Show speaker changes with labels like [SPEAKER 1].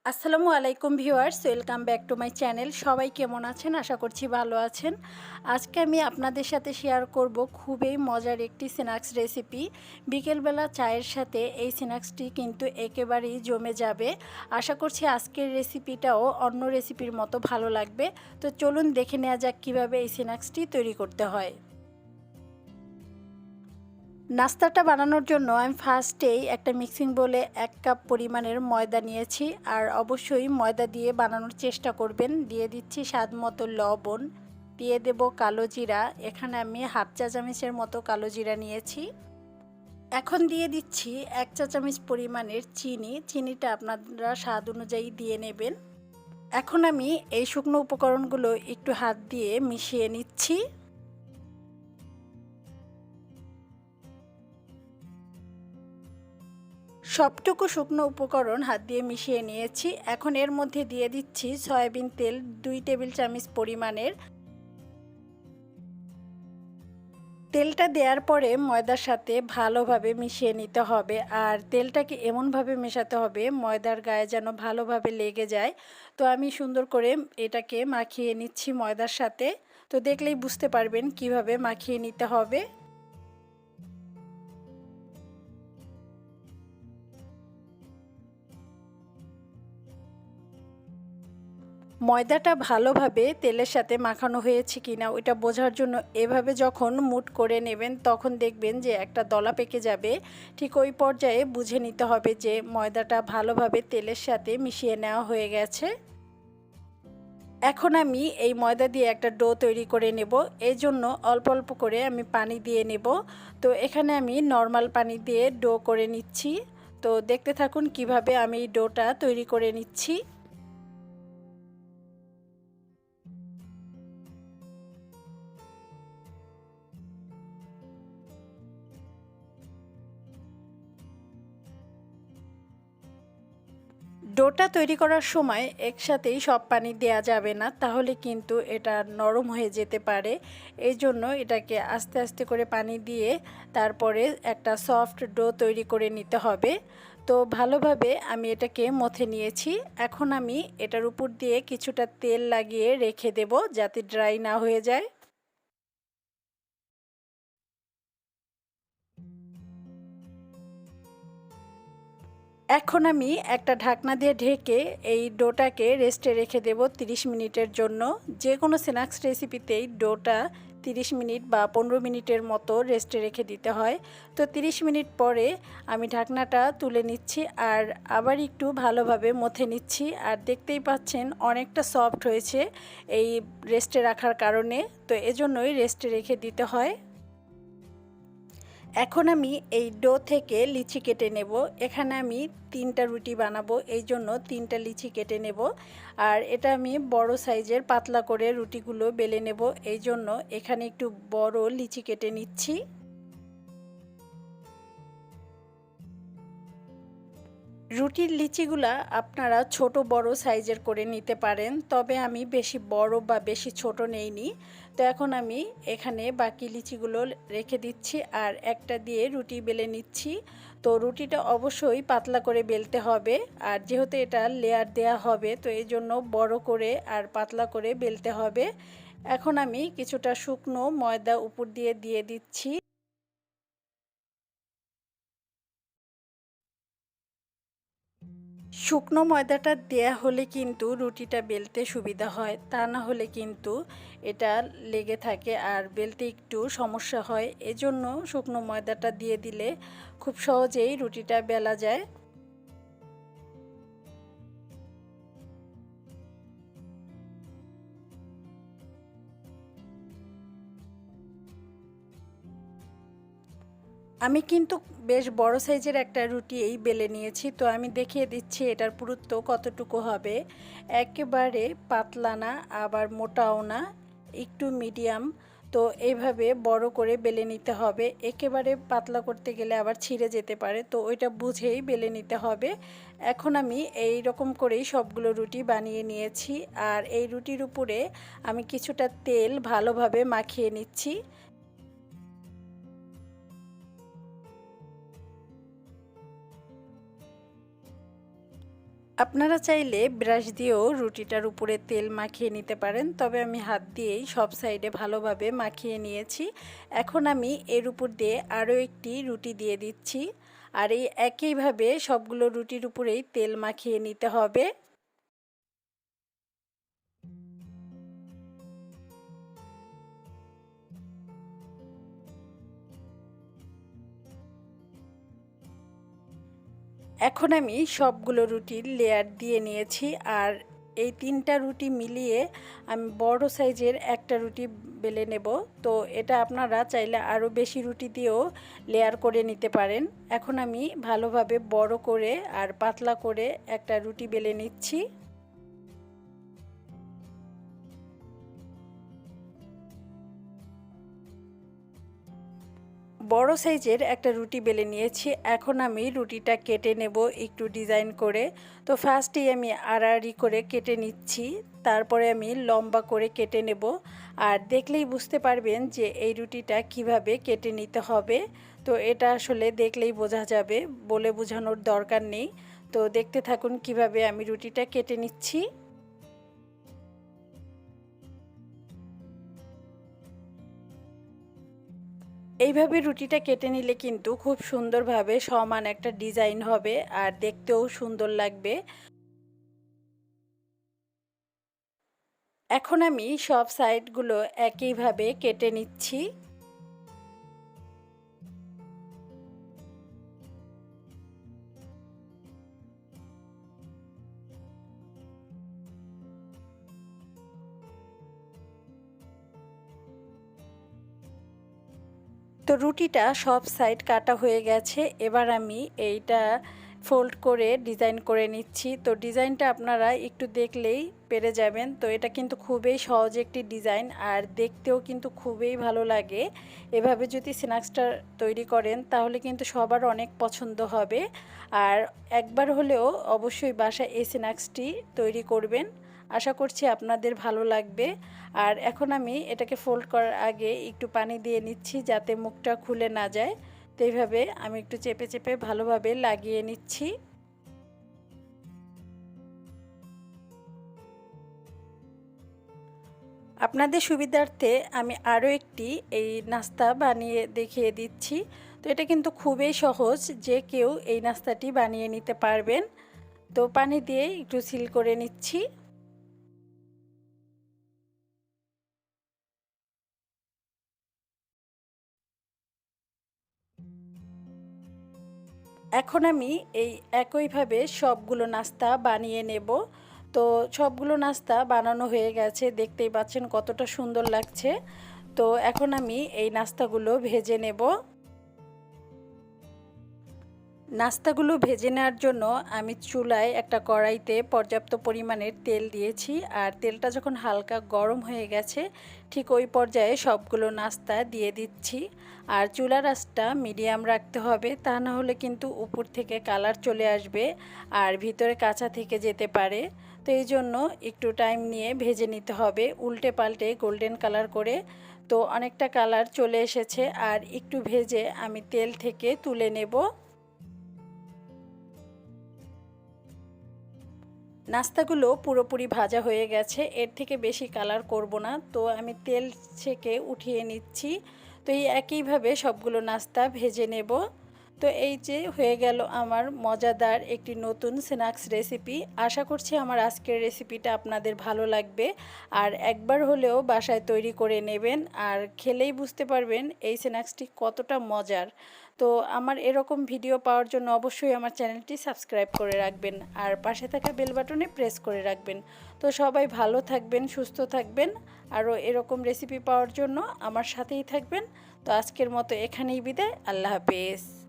[SPEAKER 1] আসসালামু আলাইকুম viewers, welcome back to my channel. সবাই কেমন আছেন? আশা করছি ভালো আছেন। আজকে আমি আপনাদের সাথে শেয়ার করব খুবই মজার একটি স্ন্যাক্স রেসিপি। বিকেলবেলা চায়ের সাথে এই স্ন্যাক্সটি কিন্তু একেবারেই জমে যাবে। আশা করছি আজকের রেসিপিটাও অন্য রেসিপির মতো ভালো লাগবে। তো চলুন দেখে নেওয়া যাক কীভাবে এই স্ন্যাক্সটি তৈরি করতে হয়। নাস্তাটা বানানোর জন্য আমি ফার্স্টেই একটা মিক্সিং বোলে 1 কাপ পরিমাণের ময়দা নিয়েছি। আর অবশ্যই ময়দা দিয়ে বানানোর চেষ্টা করবেন। দিয়ে দিচ্ছি স্বাদ মতো লবণ, দিয়ে দেব কালো জিরা। এখানে আমি হাফ চা চামচের মতো কালো জিরা নিয়েছি। এখন দিয়ে দিচ্ছি 1 চা চামচ পরিমাণের চিনি। চিনিটা আপনারা স্বাদ অনুযায়ী দিয়ে নেবেন। এখন আমি এই শুকনো উপকরণগুলো একটু হাত দিয়ে মিশিয়ে নিচ্ছি। সবটুকু শুকনো উপকরণ হাত দিয়ে মিশিয়ে নিয়েছি। এখন এর মধ্যে দিয়ে দিচ্ছি সয়াবিন তেল 2 টেবিল চামচ পরিমাণের। তেলটা দেওয়ার পরে ময়দার সাথে ভালোভাবে মিশিয়ে নিতে হবে। আর তেলটাকে এমনভাবে মেশাতে হবে ময়দার গায়ে যেন ভালোভাবে লেগে যায়। তো আমি সুন্দর করে এটাকে মাখিয়ে নিচ্ছি ময়দার সাথে। তো দেখলেই বুঝতে পারবেন কিভাবে মাখিয়ে নিতে হবে। ময়দাটা ভালোভাবে তেলের সাথে মাখানো হয়েছে কিনা ওইটা বোঝার জন্য এভাবে যখন মুট করে নেবেন তখন দেখবেন যে একটা দলা পেকে যাবে। ঠিক ওই পর্যায়ে বুঝে নিতে হবে যে ময়দাটা ভালোভাবে তেলের সাথে মিশিয়ে নেওয়া হয়ে গেছে। এখন আমি এই ময়দা দিয়ে একটা ডো তৈরি করে নেব। এই জন্য অল্প অল্প করে আমি পানি দিয়ে নেব। তো এখানে আমি নর্মাল পানি দিয়ে ডো করে নিচ্ছি। তো দেখতে থাকুন কিভাবে আমি ডোটা তৈরি করে নিচ্ছি। ডোটা তৈরি করার সময় একসাথেই সব পানি দেয়া যাবে না, তাহলে কিন্তু এটা নরম হয়ে যেতে পারে। এই জন্য এটাকে আস্তে আস্তে করে পানি দিয়ে তারপরে একটা সফট ডো তৈরি করে নিতে হবে। তো ভালোভাবে আমি এটাকে মথে নিয়েছি। এখন আমি এটার উপর দিয়ে কিছুটা তেল লাগিয়ে রেখে দেব যাতে ড্রাই না হয়ে যায়। এখন আমি একটা ঢাকনা দিয়ে ঢেকে এই ডোটাকে রেস্টে রেখে দেব 30 মিনিটের জন্য। যে কোনো স্ন্যাক্স রেসিপিতেই ডোটা 30 মিনিট বা 15 মিনিটের মতো রেস্টে রেখে দিতে হয়। তো 30 মিনিট পরে আমি ঢাকনাটা তুলে নিচ্ছি আর আবার একটু ভালোভাবে মথে নিচ্ছি। আর দেখতেই পাচ্ছেন অনেকটা সফট হয়েছে এই রেস্টে রাখার কারণে। তো এজন্যই রেস্টে রেখে দিতে হয়। এখন আমি এই ডো থেকে লিচি কেটে নেব। এখানে আমি 3টা রুটি বানাবো, এই জন্য 3টা লিচি কেটে নেব। আর এটা আমি বড় সাইজের পাতলা করে রুটিগুলো বেলে নেব, এই জন্য এখানে একটু বড় লিচি কেটে নিচ্ছি। রুটির লিচিগুলা আপনারা ছোট বড় সাইজের করে নিতে পারেন, তবে আমি বেশি বড় বা বেশি ছোট নেইনি। তো এখন আমি এখানে বাকি লিচিগুলো রেখে দিচ্ছি আর একটা দিয়ে রুটি বেলে নিচ্ছি। তো রুটিটা অবশ্যই পাতলা করে বেলতে হবে, আর যেহেতু এটা লেয়ার দেয়া হবে তো এই জন্য বড় করে আর পাতলা করে বেলতে হবে। এখন আমি কিছুটা শুকনো ময়দা উপর দিয়ে দিয়ে দিচ্ছি। শুকনো ময়দাটা দেয়া হলে কিন্তু রুটিটা বেলতে সুবিধা হয়, তা না হলে কিন্তু এটা লেগে থাকে আর বেলতে একটু সমস্যা হয়। এজন্য শুকনো ময়দাটা দিয়ে দিলে খুব সহজেই রুটিটা বেলা যায়। আমি কিন্তু বেশ বড় সাইজের একটা রুটি এই বেলে নিয়েছি। তো আমি দেখিয়ে দিচ্ছি এটার পুরুত্ব কতটুকু হবে। একেবারে পাতলা না আবার মোটাও না, একটু মিডিয়াম। তো এইভাবে বড় করে বেলে নিতে হবে। একেবারে পাতলা করতে গেলে আবার ছিঁড়ে যেতে পারে, তো ওইটা বুঝেই বেলে নিতে হবে। এখন আমি এই রকম করেই সবগুলো রুটি বানিয়ে নিয়েছি। আর এই রুটির উপরে আমি কিছুটা তেল ভালোভাবে মাখিয়ে নিচ্ছি। আপনারা চাইলে ব্রাশ দিয়েও রুটিটার উপরে তেল মাখিয়ে নিতে পারেন, তবে আমি হাত দিয়েই সব সাইডে ভালোভাবে মাখিয়ে নিয়েছি। এখন আমি এর উপর দিয়ে আরও একটি রুটি দিয়ে দিচ্ছি, আর এই একইভাবে সবগুলো রুটির উপরেই তেল মাখিয়ে নিতে হবে। এখন আমি সবগুলো রুটির লেয়ার দিয়ে নিয়েছি, আর এই 3টা রুটি মিলিয়ে আমি বড় সাইজের একটা রুটি বেলে নেব। তো এটা আপনারা চাইলে আরও বেশি রুটি দিয়েও লেয়ার করে নিতে পারেন। এখন আমি ভালোভাবে বড় করে আর পাতলা করে একটা রুটি বেলে নিচ্ছি। বড় সাইজের একটা রুটি বেলে নিয়েছি। এখন আমি রুটিটা কেটে নেব একটু ডিজাইন করে। তো ফার্স্টেই আমি আড়াআড়ি করে কেটে নিচ্ছি, তারপরে আমি লম্বা করে কেটে নেব। আর দেখলেই বুঝতে পারবেন যে এই রুটিটা কিভাবে কেটে নিতে হবে। তো এটা আসলে দেখলেই বোঝা যাবে, বলে বোঝানোর দরকার নেই। তো দেখতে থাকুন কিভাবে আমি রুটিটা কেটে নিচ্ছি। এইভাবে রুটিটা কেটে নিলে কিন্তু খুব সুন্দরভাবে সমান একটা ডিজাইন হবে, আর দেখতেও সুন্দর লাগবে। এখন আমি সব সাইডগুলো একইভাবে কেটে নিচ্ছি। তো রুটিটা সব সাইড কাটা হয়ে গেছে। এবার আমি এইটা ফোল্ড করে ডিজাইন করে নিচ্ছি। তো ডিজাইনটা আপনারা একটু দেখলেই পেরে যাবেন। তো এটা কিন্তু খুবই সহজ একটি ডিজাইন, আর দেখতেও কিন্তু খুবই ভালো লাগে। এভাবে যদি স্ন্যাক্সটা তৈরি করেন তাহলে কিন্তু সবার অনেক পছন্দ হবে। আর একবার হলেও অবশ্যই বাসায় এই স্ন্যাক্সটি তৈরি করবেন। আশা করছি আপনাদের ভালো লাগবে। আর এখন আমি এটাকে ফোল্ড করার আগে একটু পানি দিয়ে নিচ্ছি যাতে মুখটা খুলে না যায়। তো এইভাবে আমি একটু চেপে চেপে ভালোভাবে লাগিয়ে নিচ্ছি। আপনাদের সুবিধার্থে আমি আরও একটি এই নাস্তা বানিয়ে দেখিয়ে দিচ্ছি। তো এটা কিন্তু খুবই সহজ, যে কেউ এই নাস্তাটি বানিয়ে নিতে পারবেন। তো পানি দিয়ে একটু সিল করে নিচ্ছি। এখন আমি এই একইভাবে সবগুলো নাস্তা বানিয়ে নেব। তো সবগুলো নাস্তা বানানো হয়ে গেছে, দেখতেই পাচ্ছেন কতটা সুন্দর লাগছে। তো এখন আমি এই নাস্তাগুলো ভেজে নেব। নাস্তাগুলো ভেজে নেওয়ার জন্য আমি চুলায় একটা কড়াইতে পর্যাপ্ত পরিমাণের তেল দিয়েছি, আর তেলটা যখন হালকা গরম হয়ে গেছে ঠিক ওই পর্যায়ে সবগুলো নাস্তা দিয়ে দিচ্ছি। আর চুলার আঁচটা মিডিয়াম রাখতে হবে, তা না হলে কিন্তু উপর থেকে কালার চলে আসবে আর ভিতরে কাঁচা থেকে যেতে পারে। তো এই জন্য একটু টাইম নিয়ে ভেজে নিতে হবে, উল্টে পাল্টে গোল্ডেন কালার করে। তো অনেকটা কালার চলে এসেছে, আর একটু ভেজে আমি তেল থেকে তুলে নেব। নাস্তাগুলো পুরোপুরি ভাজা হয়ে গেছে, এর থেকে বেশি কালার করব না। তো আমি তেল ছেঁকে উঠিয়ে নিচ্ছি। তো এই একইভাবে সবগুলো নাস্তা ভেজে নেব। তো এই যে হয়ে গেল আমার মজাদার একটি নতুন স্ন্যাক্স রেসিপি। আশা করছি আমার আজকের রেসিপিটা আপনাদের ভালো লাগবে, আর একবার হলেও বাসায় তৈরি করে নেবেন, আর খেলেই বুঝতে পারবেন এই স্ন্যাক্সটি কতটা মজার। তো আমার এরকম ভিডিও পাওয়ার জন্য অবশ্যই আমার চ্যানেলটি সাবস্ক্রাইব করে রাখবেন, আর পাশে থাকা বেল বাটনে প্রেস করে রাখবেন। তো সবাই ভালো থাকবেন, সুস্থ থাকবেন, আরও এরকম রেসিপি পাওয়ার জন্য আমার সাথেই থাকবেন। তো আজকের মতো এখানেই বিদায়। আল্লাহ হাফেজ।